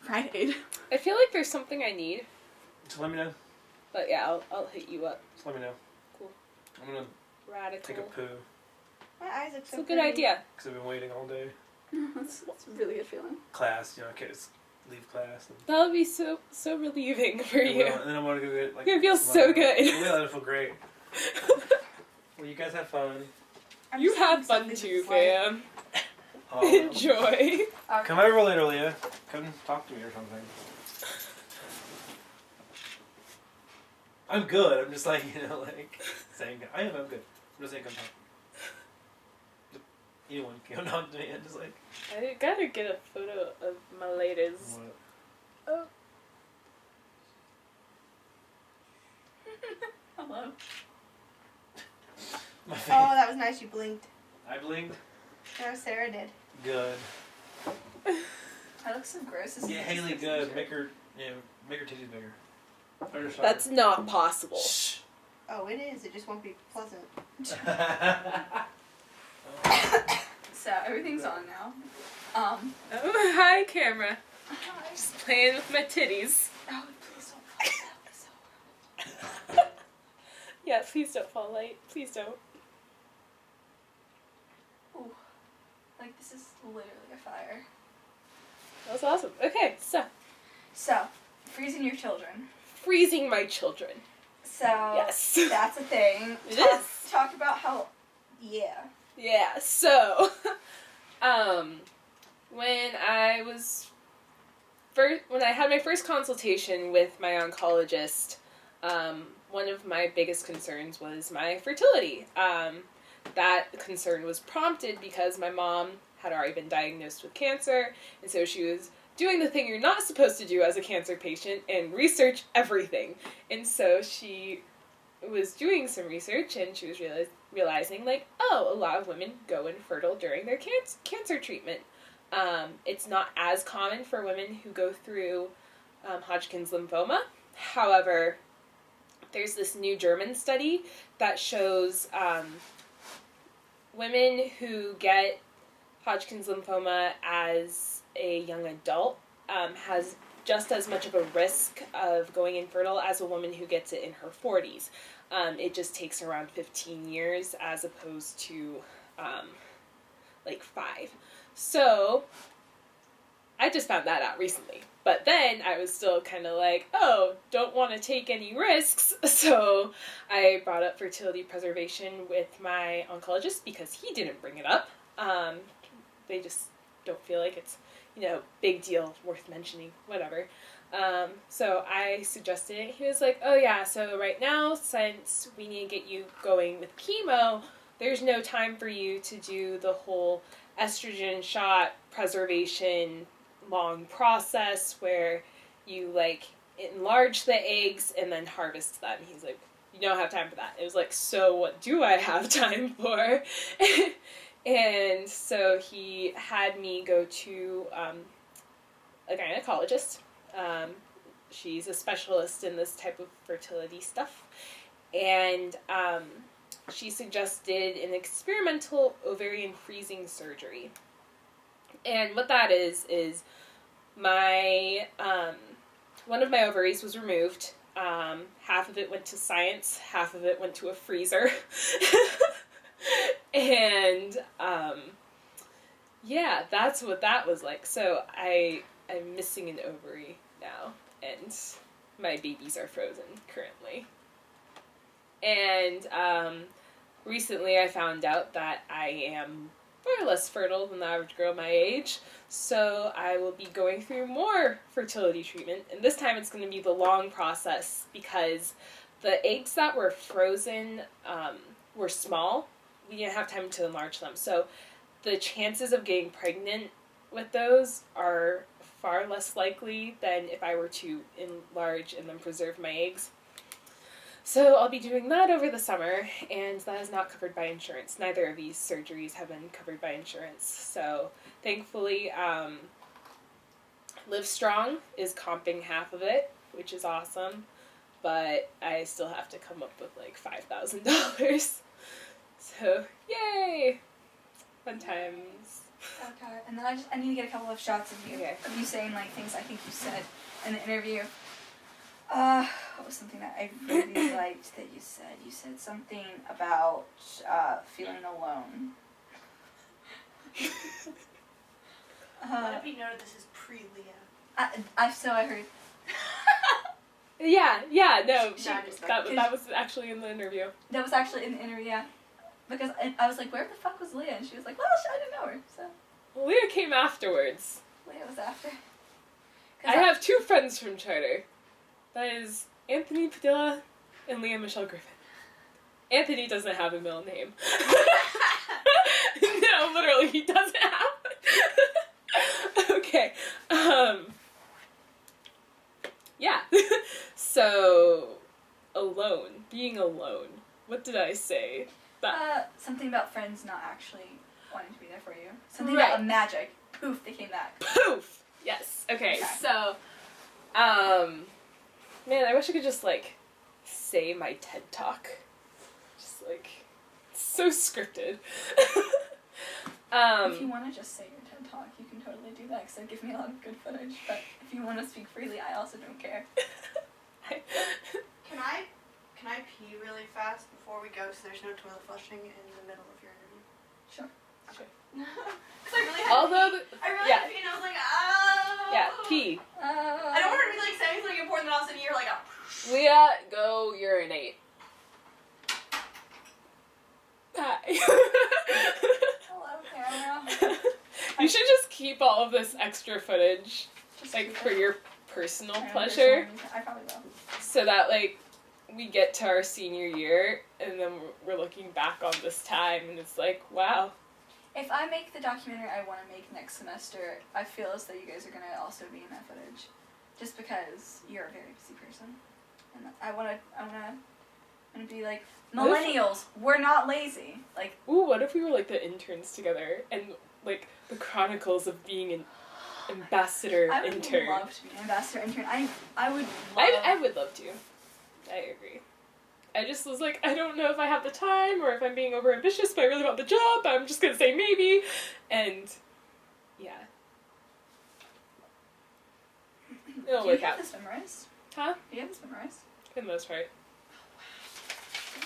Rite Aid. I feel like there's something I need. So let me know. But yeah, I'll hit you up. Just let me know. Cool. I'm gonna Radical. take a poo. My eyes look so It's a good idea. Because I've been waiting all day. That's a really good feeling. Class, kids leave class. And That would be so relieving for you. and then I want to go get like. It feels so good. It will. It'll feel great. Well, you guys have fun. You have fun too, fam. Enjoy. Come over later, Leah. Come talk to me or something. I'm good. I'm just like, saying, I'm good. I'm just saying, come talk. Anyone can talk to me. I'm just like. I gotta get a photo of my ladies. What? Oh. Hello. My face. Oh, that was nice. You blinked. I blinked. No, Sarah did. Good. I look so gross. Yeah, Haley, good. Make her titties bigger. That's not possible. Shh. Oh, it is. It just won't be pleasant. So everything's on now. Oh, hi, camera. Hi. Just playing with my titties. Oh, please don't fall. That would be so horrible. Yeah, please don't fall light. Please don't. Ooh. Like, this is literally a fire. That was awesome. Okay, so. So, freezing your children. Freezing my children. So, Yes. that's a thing. It is. Talk about how, yeah. Yeah, so, when I had my first consultation with my oncologist, one of my biggest concerns was my fertility. That concern was prompted because my mom had already been diagnosed with cancer, and so she was doing the thing you're not supposed to do as a cancer patient and research everything. And so she was doing some research, and she was realizing, like, oh, a lot of women go infertile during their cancer treatment. It's not as common for women who go through Hodgkin's lymphoma. However, there's this new German study that shows women who get Hodgkin's lymphoma as a young adult has just as much of a risk of going infertile as a woman who gets it in her 40s. It just takes around 15 years as opposed to like 5. So I just found that out recently. But then I was still kind of like, oh, don't want to take any risks. So I brought up fertility preservation with my oncologist because he didn't bring it up. They just don't feel like it's, big deal, worth mentioning, whatever. So I suggested it. He was like, oh yeah, so right now, since we need to get you going with chemo, there's no time for you to do the whole estrogen shot preservation long process where you enlarge the eggs and then harvest them. He's like, you don't have time for that. It was like, so what do I have time for? And so he had me go to a gynecologist. She's a specialist in this type of fertility stuff. And she suggested an experimental ovarian freezing surgery. And what that is my one of my ovaries was removed. Half of it went to science, half of it went to a freezer. And yeah, that's what that was like. So I'm missing an ovary now, and my babies are frozen currently. And recently I found out that I am far less fertile than the average girl my age, so I will be going through more fertility treatment, and this time it's going to be the long process because the eggs that were frozen were small. We didn't have time to enlarge them, so the chances of getting pregnant with those are far less likely than if I were to enlarge and then preserve my eggs. So I'll be doing that over the summer, and that is not covered by insurance. Neither of these surgeries have been covered by insurance. So thankfully, Livestrong is comping half of it, which is awesome. But I still have to come up with like $5,000. So yay! Fun times. Okay, and then I need to get a couple of shots of you. Okay. Of you saying like things I think you said in the interview. What was something that I really liked that you said? You said something about feeling alone. Let it be noted this is pre-Leah. I heard. Yeah, no, She- I'm just that was actually in the interview. That was actually in the interview, yeah. Because I was like, where the fuck was Leah? And she was like, well, I didn't know her, so Well, Leah came afterwards. Leah was after. I have two friends from Charter. That is Anthony Padilla and Leah Michelle Griffin. Anthony doesn't have a middle name. No, literally, he doesn't have. Okay. Yeah. So, being alone. What did I say? Something about friends not actually wanting to be there for you. Something Right. about magic. Poof, they came back. Poof! Yes. Okay, so, man, I wish I could just, like, say my TED Talk. Just, like, so scripted. If you want to just say your TED Talk, you can totally do that, because it gives me a lot of good footage. But if you want to speak freely, I also don't care. Can I pee really fast before we go so there's no toilet flushing in the middle of your interview? Sure. Sure. Because I really had Although, to pee. I really yeah. had to pee and I was like, oh. Yeah, pee. I don't want her to be like saying something important and all of a sudden you're like, oh. Leah, go urinate. Hi. Hello, camera. You should just keep all of this extra footage, Just like, keep for it. your personal I don't pleasure, personally- I probably will. so that, like, we get to our senior year, and then we're looking back on this time, and it's like, wow. If I make the documentary I want to make next semester, I feel as though you guys are going to also be in that footage. Just because you're a very busy person. And I want to be like, millennials, we're not lazy. Like, Ooh, what if we were, like, the interns together, and, like, the chronicles of being an ambassador I would intern. love to be an ambassador intern. I would love... I would love to. I agree. I just was like, I don't know if I have the time or if I'm being over ambitious, but I really want the job. But I'm just gonna say maybe, and yeah, it'll Do work you have out. this memorized? Huh? Do you have this memorized? For the most part,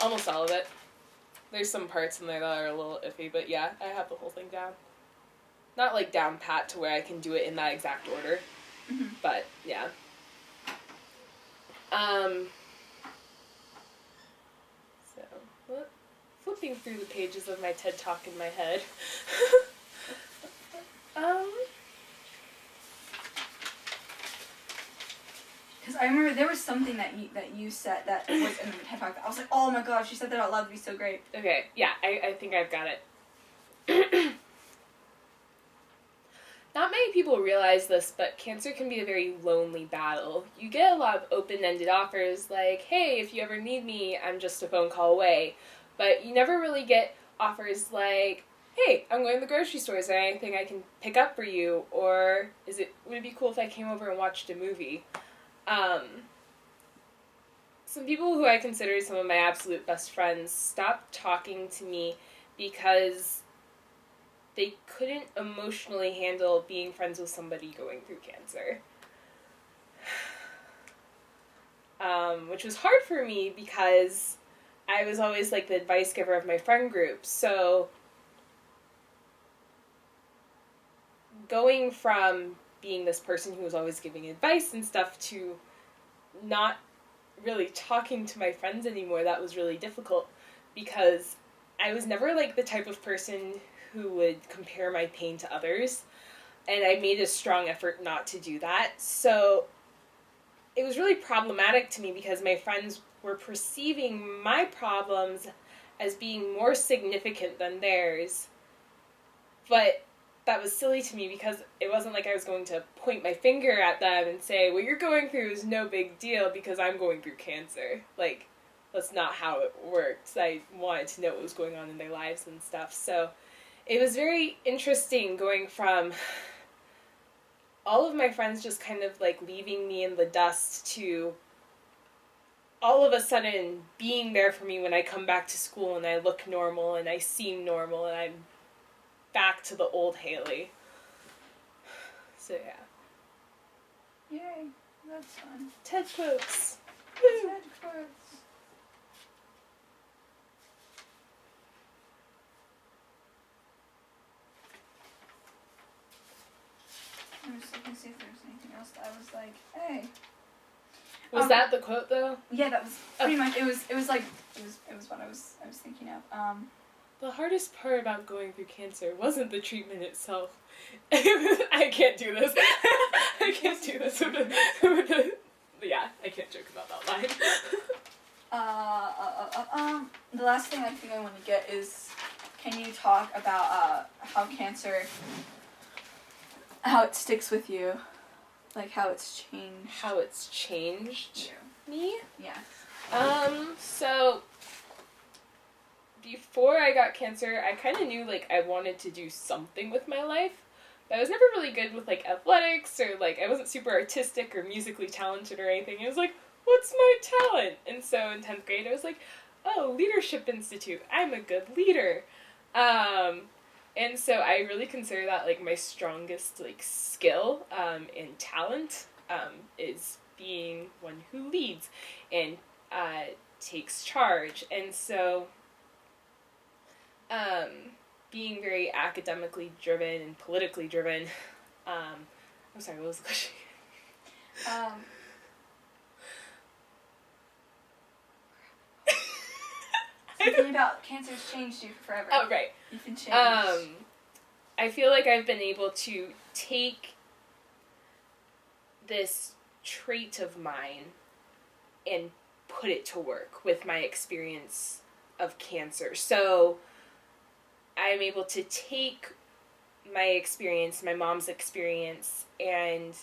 almost all of it. There's some parts in there that are a little iffy, but yeah, I have the whole thing down. Not like down pat to where I can do it in that exact order, Mm-hmm. but yeah. So, flipping through the pages of my TED Talk in my head. Because I remember there was something that you said that was in the TED Talk that I was like, oh my god, she said that out loud, it'd be so great. Okay, yeah, I think I've got it. Not many people realize this, but cancer can be a very lonely battle. You get a lot of open-ended offers like, hey, if you ever need me, I'm just a phone call away. But you never really get offers like, hey, I'm going to the grocery store, is there anything I can pick up for you? Or would it be cool if I came over and watched a movie? Some people who I consider some of my absolute best friends stopped talking to me because they couldn't emotionally handle being friends with somebody going through cancer. Which was hard for me because I was always like the advice giver of my friend group. So going from being this person who was always giving advice and stuff to not really talking to my friends anymore, that was really difficult because I was never like the type of person who would compare my pain to others, and I made a strong effort not to do that. So it was really problematic to me because my friends were perceiving my problems as being more significant than theirs. But that was silly to me because it wasn't like I was going to point my finger at them and say, what you're going through is no big deal because I'm going through cancer. Like, that's not how it worked. I wanted to know what was going on in their lives and stuff. So it was very interesting going from all of my friends just kind of like leaving me in the dust to all of a sudden being there for me when I come back to school and I look normal and I seem normal and I'm back to the old Haley. So yeah. Yay, that's fun. TED quotes. Woo. TED quotes. I'm just looking to see if there's anything else that I was like, hey. Was that the quote though? Yeah, that was pretty much. It was what I was thinking of. The hardest part about going through cancer wasn't the treatment itself. I can't do this. I can't do this. Yeah, I can't joke about that line. The last thing I think I want to get is, can you talk about how cancer, how it sticks with you, like how it's changed. How it's changed you. me? Yeah. So before I got cancer, I kind of knew like I wanted to do something with my life. But I was never really good with like athletics, or like I wasn't super artistic or musically talented or anything. I was like, what's my talent? And so in 10th grade I was like, oh, Leadership Institute. I'm a good leader. And so I really consider that like my strongest like skill and talent is being one who leads and takes charge. And so being very academically driven and politically driven. I'm sorry, what was the question? Something about cancer's changed you forever. Oh, right. You've been changed. I feel like I've been able to take this trait of mine and put it to work with my experience of cancer. So I'm able to take my experience, my mom's experience, and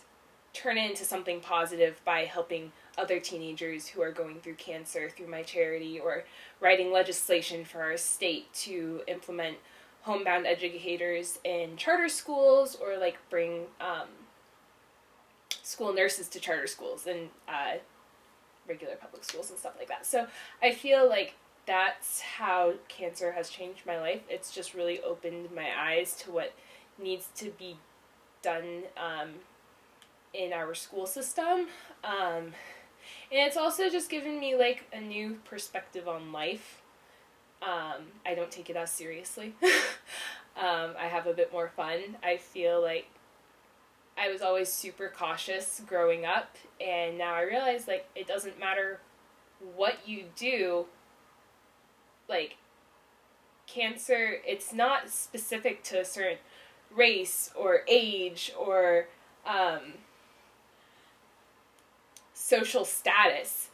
turn it into something positive by helping other teenagers who are going through cancer through my charity, or writing legislation for our state to implement homebound educators in charter schools, or like bring school nurses to charter schools and regular public schools and stuff like that. So I feel like that's how cancer has changed my life. It's just really opened my eyes to what needs to be done in our school system. And it's also just given me like a new perspective on life. I don't take it as seriously. I have a bit more fun. I feel like I was always super cautious growing up, and now I realize like it doesn't matter what you do. Like, cancer, it's not specific to a certain race or age or social status.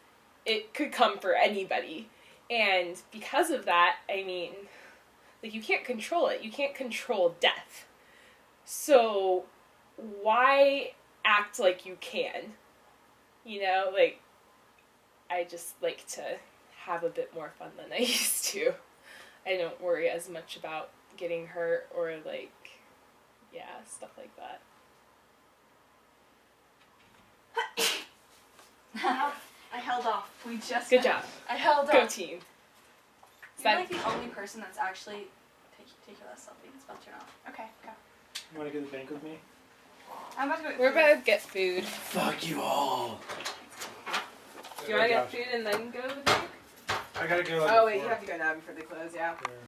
It could come for anybody. And because of that, I mean, like, you can't control it. You can't control death. So why act like you can? You know, like, I just like to have a bit more fun than I used to. I don't worry as much about getting hurt or like, yeah, stuff like that. I held off. We just Good job. I held Go up. team. You're like the only person that's actually take your last selfie. It's about to turn off. Okay, go. You want to go to the bank with me? I'm about to go. Get We're food. about to get food. Fuck you all. Do you want to get food and then go to the bank? I gotta go. Like Oh wait, before. you have to go now before they close, yeah. Yeah.